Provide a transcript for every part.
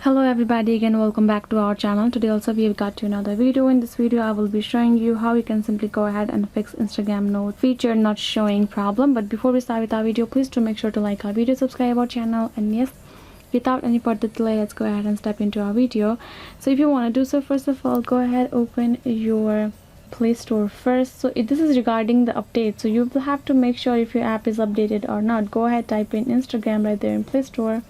Hello everybody, again welcome back to our channel. Today also we have got to another video. In this video I will be showing you how you can simply go ahead and fix Instagram note feature not showing problem. But before we start with our video, please do make sure to like our video, subscribe our channel, and yes, without any further delay, let's go ahead and step into our video. So if you want to do so, first of all, go ahead, open your Play Store first. So this is regarding the update, so you will have to make sure if your app is updated or not. Go ahead, type in Instagram right there in Play Store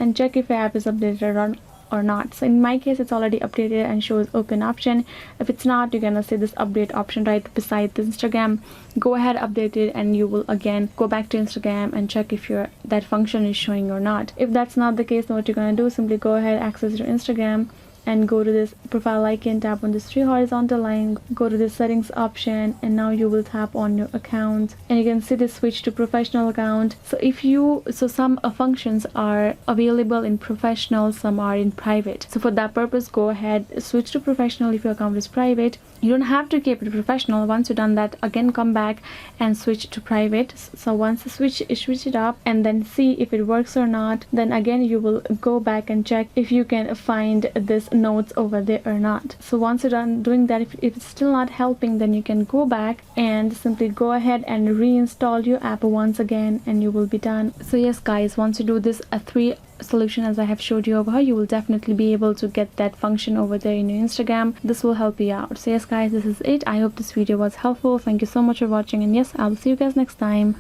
and check if your app is updated or not. So in my case, it's already updated and shows open option. If it's not, you're gonna see this update option right beside the Instagram. Go ahead, update it, and you will again go back to Instagram and check if that function is showing or not. If that's not the case, then what you're gonna do, simply go ahead, access your Instagram and go to this profile icon, tap on this three horizontal line, go to the settings option, and now you will tap on your account and you can see this switch to professional account. So some functions are available in professional, some are in private. So for that purpose, go ahead, switch to professional if your account is private. You don't have to keep it professional. Once you've done that, again come back and switch to private. So once you switch it up and then see if it works or not, then again you will go back and check if you can find this notes over there or not. So once you're done doing that, if it's still not helping, then you can go back and simply go ahead and reinstall your app once again and you will be done. So yes guys, once you do this three solution as I have showed you over here, you will definitely be able to get that function over there in your Instagram. This will help you out. So yes guys, this is it. I hope this video was helpful. Thank you so much for watching, and yes, I'll see you guys next time.